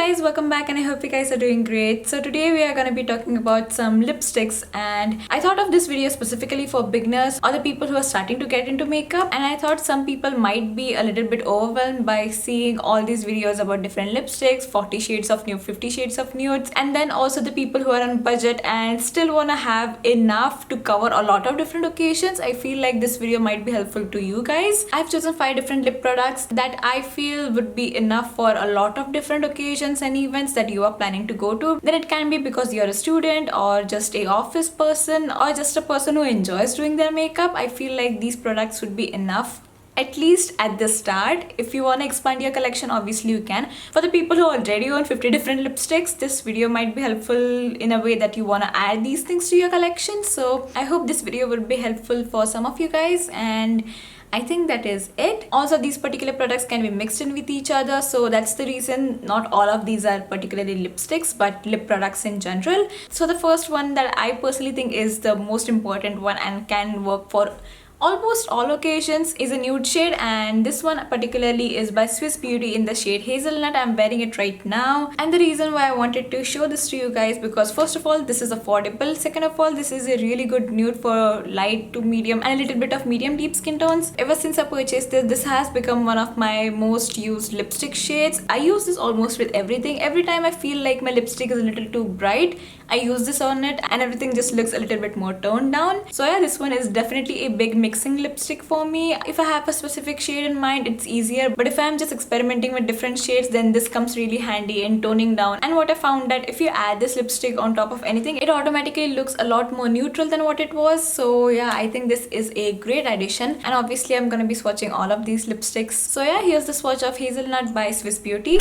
guys, welcome back and I hope you guys are doing great. So today we are going to be talking about some lipsticks, and I thought of this video specifically for beginners or the people who are starting to get into makeup, and I thought some people might be a little bit overwhelmed by seeing all these videos about different lipsticks, 40 shades of nude, 50 shades of nudes, and then also the people who are on budget and still want to have enough to cover a lot of different occasions. I feel like this video might be helpful to you guys. I've chosen 5 different lip products that I feel would be enough for a lot of different occasions and events that you are planning to go to. Then it can be because you're a student or just a office person or just a person who enjoys doing their makeup. I feel like these products would be enough, at least at the start. If you want to expand your collection, obviously you can. For the people who already own 50 different lipsticks, this video might be helpful in a way that you want to add these things to your collection. So I hope this video will be helpful for some of you guys, and I think that is it. Also, these particular products can be mixed in with each other, so that's the reason not all of these are particularly lipsticks but lip products in general. So the first one that I personally think is the most important one and can work for almost all occasions is a nude shade, and this one particularly is by Swiss Beauty in the shade Hazelnut. I'm wearing it right now, and the reason why I wanted to show this to you guys, because first of all, this is affordable. Second of all, this is a really good nude for light to medium and a little bit of medium deep skin tones. Ever since I purchased this has become one of my most used lipstick shades. I use this almost with everything. Every time I feel like my lipstick is a little too bright, I use this on it and everything just looks a little bit more toned down. So yeah, this one is definitely a big mixing lipstick for me. If I have a specific shade in mind, it's easier, but if I'm just experimenting with different shades, then this comes really handy in toning down. And what I found that if you add this lipstick on top of anything, it automatically looks a lot more neutral than what it was. So yeah, I think this is a great addition, and obviously I'm gonna be swatching all of these lipsticks. So yeah, here's the swatch of Hazelnut by Swiss Beauty.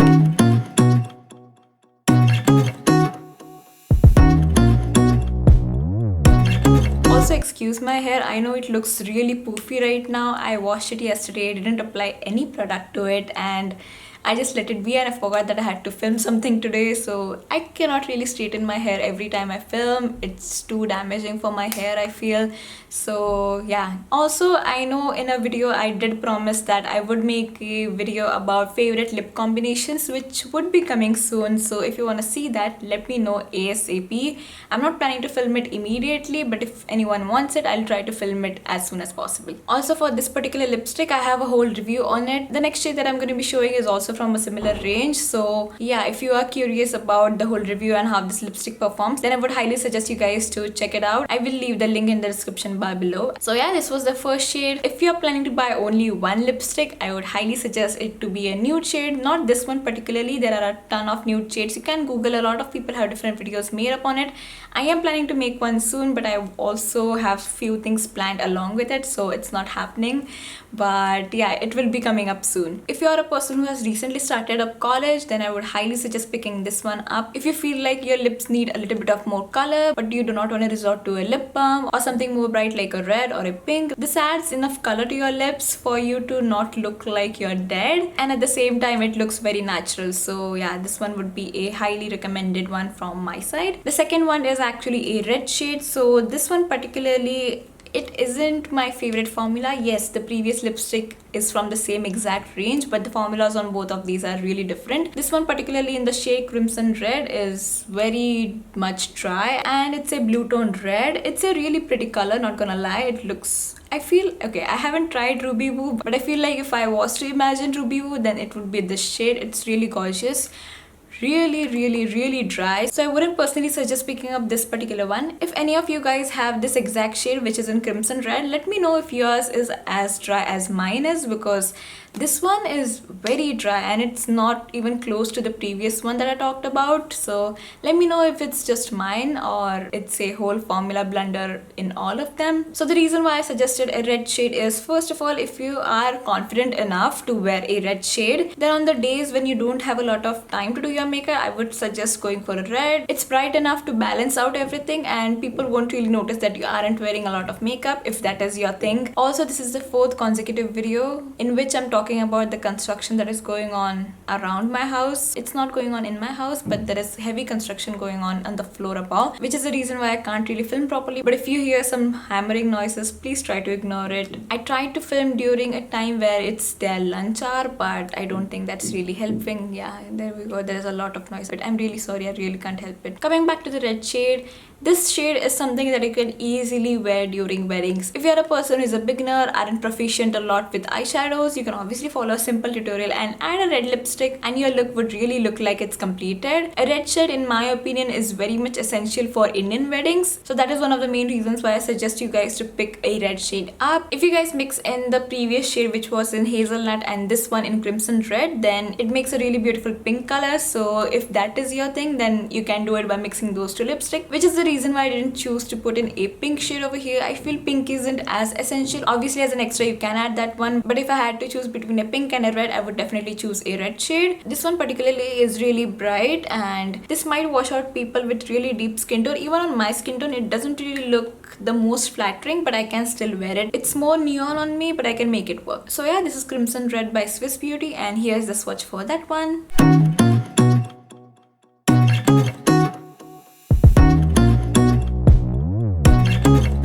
Also, excuse my hair, I know it looks really poofy right now. I washed it yesterday, didn't apply any product to it, and I just let it be, and I forgot that I had to film something today, so I cannot really straighten my hair every time I film. It's too damaging for my hair, I feel. So yeah, also I know in a video I did promise that I would make a video about favorite lip combinations, which would be coming soon. So if you want to see that, let me know ASAP. I'm not planning to film it immediately, but if anyone wants it, I'll try to film it as soon as possible. Also, for this particular lipstick, I have a whole review on it. The next shade that I'm going to be showing is also from a similar range. So yeah, if you are curious about the whole review and how this lipstick performs, then I would highly suggest you guys to check it out. I will leave the link in the description bar below. So yeah, this was the first shade. If you're planning to buy only one lipstick, I would highly suggest it to be a nude shade, not this one particularly. There are a ton of nude shades. You can Google, a lot of people have different videos made up on it. I am planning to make one soon, but I also have few things planned along with it, so it's not happening. But yeah, it will be coming up soon. If you're a person who has recently started up college, then I would highly suggest picking this one up. If you feel like your lips need a little bit of more color, but you do not want to resort to a lip balm or something more bright like a red or a pink, this adds enough color to your lips for you to not look like you're dead, and at the same time it looks very natural. So yeah, this one would be a highly recommended one from my side. The second one is actually a red shade. So this one particularly, it isn't my favorite formula. Yes, the previous lipstick is from the same exact range, but the formulas on both of these are really different. This one particularly in the shade Crimson Red is very much dry, and it's a blue toned red. It's a really pretty color, not gonna lie. It looks, I feel, okay, I haven't tried Ruby Woo, but I feel like if I was to imagine Ruby Woo, then it would be this shade. It's really gorgeous. Really dry, so I wouldn't personally suggest picking up this particular one. If any of you guys have this exact shade which is in Crimson Red, let me know if yours is as dry as mine is, because this one is very dry and it's not even close to the previous one that I talked about. So let me know if it's just mine or it's a whole formula blunder in all of them. So the reason why I suggested a red shade is, first of all, if you are confident enough to wear a red shade, then on the days when you don't have a lot of time to do your makeup, I would suggest going for a red. It's bright enough to balance out everything, and people won't really notice that you aren't wearing a lot of makeup if that is your thing. Also, this is the 4th consecutive video in which I'm talking about the construction that is going on around my house. It's not going on in my house, but there is heavy construction going on the floor above, which is the reason why I can't really film properly. But if you hear some hammering noises, please try to ignore it. I tried to film during a time where it's their lunch hour, but I don't think that's really helping. Yeah, there we go. There's a lot of noise, but I'm really sorry. I really can't help it. Coming back to the red shade, this shade is something that you can easily wear during weddings. If you're a person who is a beginner, aren't proficient a lot with eyeshadows, you can obviously follow a simple tutorial and add a red lipstick and your look would really look like it's completed. A red shade, in my opinion, is very much essential for Indian weddings. So that is one of the main reasons why I suggest you guys to pick a red shade up. If you guys mix in the previous shade, which was in hazelnut, and this one in crimson red, then it makes a really beautiful pink color. So if that is your thing, then you can do it by mixing those two lipsticks, which is the reason why I didn't choose to put in a pink shade over here. I feel pink isn't as essential. Obviously, as an extra you can add that one, but if I had to choose between a pink and a red, I would definitely choose a red shade. This one particularly is really bright, and this might wash out people with really deep skin tone. Even on my skin tone, it doesn't really look the most flattering, but I can still wear it. It's more neon on me, but I can make it work. So yeah, this is Crimson Red by Swiss Beauty, and here's the swatch for that one.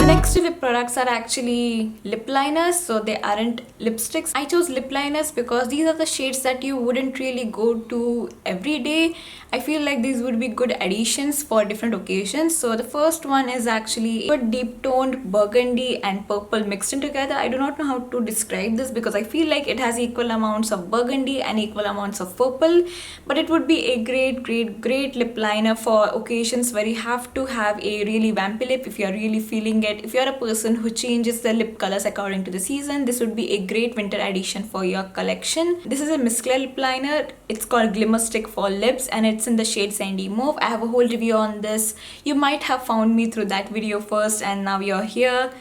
Next lip products are actually lip liners, so they aren't lipsticks. I chose lip liners because these are the shades that you wouldn't really go to every day. I feel like these would be good additions for different occasions. So the first one is actually a deep toned burgundy and purple mixed in together. I do not know how to describe this because I feel like it has equal amounts of burgundy and equal amounts of purple, but it would be a great lip liner for occasions where you have to have a really vampy lip if you're really feeling it. If you're a person who changes the lip colors according to the season, this would be a great winter addition for your collection. This is a Misclear lip liner. It's called Glimmer Stick for Lips, and it's in the shade Sandy Mauve. I have a whole review on this. You might have found me through that video first, and now you're here.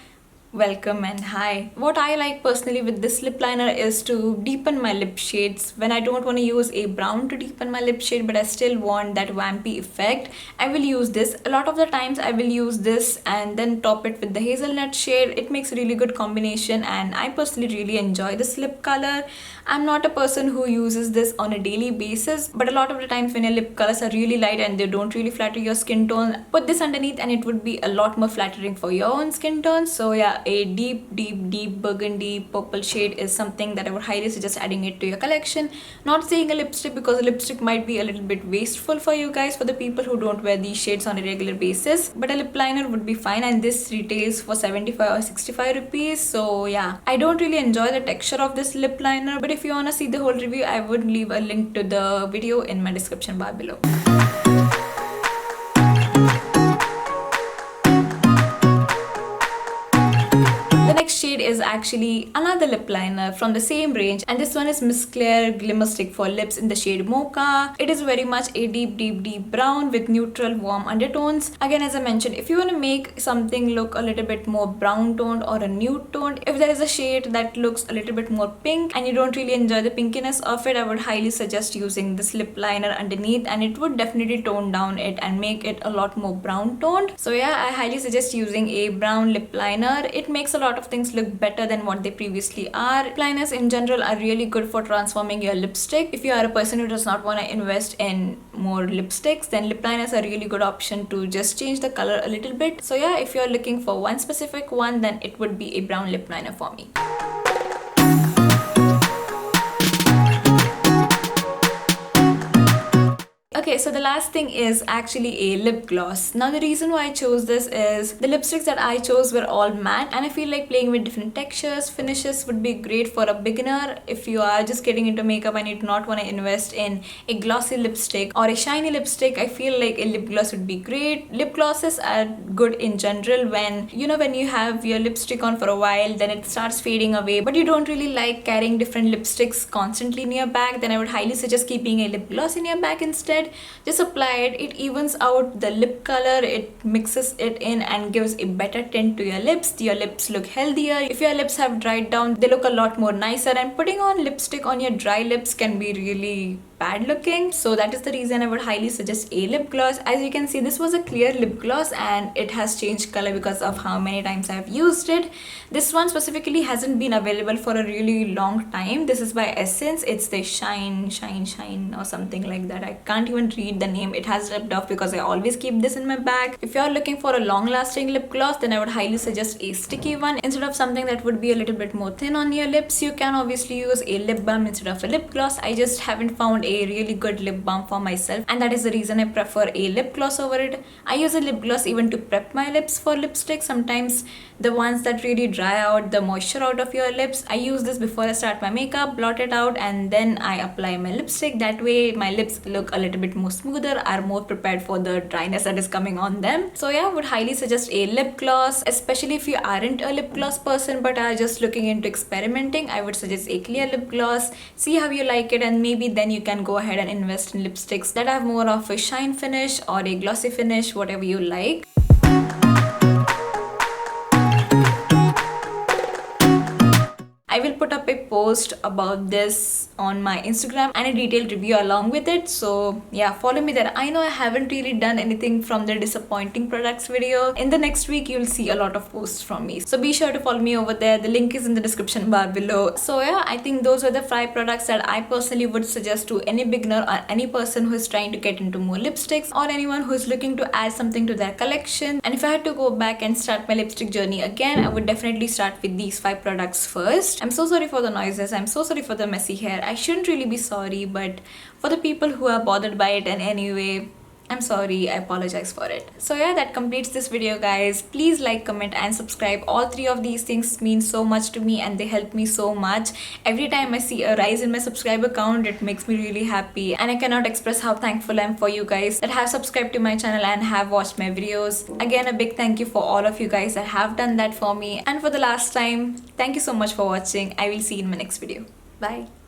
Welcome and hi. What I like personally with this lip liner is to deepen my lip shades. When I don't want to use a brown to deepen my lip shade, but I still want that vampy effect, I will use this. A lot of the times I will use this and then top it with the hazelnut shade. It makes a really good combination, and I personally really enjoy this lip color. I'm not a person who uses this on a daily basis, but a lot of the times when your lip colors are really light and they don't really flatter your skin tone, put this underneath and it would be a lot more flattering for your own skin tone. So yeah, a deep burgundy purple shade is something that I would highly suggest adding it to your collection. Not saying a lipstick, because a lipstick might be a little bit wasteful for you guys, for the people who don't wear these shades on a regular basis, but a lip liner would be fine, and this retails for 75 or 65 rupees. So yeah, I don't really enjoy the texture of this lip liner, but if you want to see the whole review, I would leave a link to the video in my description bar below. Shade is actually another lip liner from the same range, and this one is Misclear Glimmer Stick for Lips in the shade Mocha. It is very much a deep brown with neutral warm undertones. Again, as I mentioned, if you want to make something look a little bit more brown toned or a nude toned, if there is a shade that looks a little bit more pink and you don't really enjoy the pinkiness of it, I would highly suggest using this lip liner underneath, and it would definitely tone down it and make it a lot more brown toned. So yeah, I highly suggest using a brown lip liner. It makes a lot of things look better than what they previously are. Lip liners in general are really good for transforming your lipstick. If you are a person who does not want to invest in more lipsticks, then lip liners are a really good option to just change the color a little bit. So yeah, if you're looking for one specific one, then it would be a brown lip liner for me. Okay, so the last thing is actually a lip gloss. Now the reason why I chose this is the lipsticks that I chose were all matte, and I feel like playing with different textures, finishes would be great for a beginner. If you are just getting into makeup and you do not want to invest in a glossy lipstick or a shiny lipstick, I feel like a lip gloss would be great. Lip glosses are good in general when you have your lipstick on for a while, then it starts fading away, but you don't really like carrying different lipsticks constantly in your bag, then I would highly suggest keeping a lip gloss in your bag instead. just apply it. It evens out the lip color, it mixes it in and gives a better tint to your lips. Your lips look healthier. If your lips have dried down, they look a lot more nicer, and putting on lipstick on your dry lips can be really bad looking. So that is the reason I would highly suggest a lip gloss. As you can see, this was a clear lip gloss and it has changed color because of how many times I've used it. This one specifically hasn't been available for a really long time. This is by Essence. It's the Shine or something like that. I can't even read the name. It has ripped off because I always keep this in my bag. If you're looking for a long lasting lip gloss, then I would highly suggest a sticky one. Instead of something that would be a little bit more thin on your lips, you can obviously use a lip balm instead of a lip gloss. I just haven't found a really good lip balm for myself, and that is the reason I prefer a lip gloss over it. I use a lip gloss even to prep my lips for lipstick. Sometimes the ones that really dry out the moisture out of your lips, I use this before I start my makeup, blot it out, and then I apply my lipstick. That way my lips look a little bit more smoother, are more prepared for the dryness that is coming on them. So yeah, I would highly suggest a lip gloss, especially if you aren't a lip gloss person but are just looking into experimenting. I would suggest a clear lip gloss. See how you like it, and maybe then you can go ahead and invest in lipsticks that have more of a shine finish or a glossy finish, whatever you like. I will put up a post about this on my Instagram and a detailed review along with it. So yeah, follow me there. I know I haven't really done anything from the disappointing products video. In the next week, you'll see a lot of posts from me. So be sure to follow me over there. The link is in the description bar below. So yeah, I think those were the 5 products that I personally would suggest to any beginner or any person who is trying to get into more lipsticks, or anyone who is looking to add something to their collection. And if I had to go back and start my lipstick journey again, I would definitely start with these 5 products first. I'm so sorry for the noises. I'm so sorry for the messy hair. I shouldn't really be sorry, but for the people who are bothered by it in any way, I'm sorry. I apologize for it. So yeah, that completes this video, guys. Please like, comment and subscribe. All 3 of these things mean so much to me and they help me so much. Every time I see a rise in my subscriber count, it makes me really happy, and I cannot express how thankful I am for you guys that have subscribed to my channel and have watched my videos. Again, a big thank you for all of you guys that have done that for me. And for the last time, thank you so much for watching. I will see you in my next video. Bye.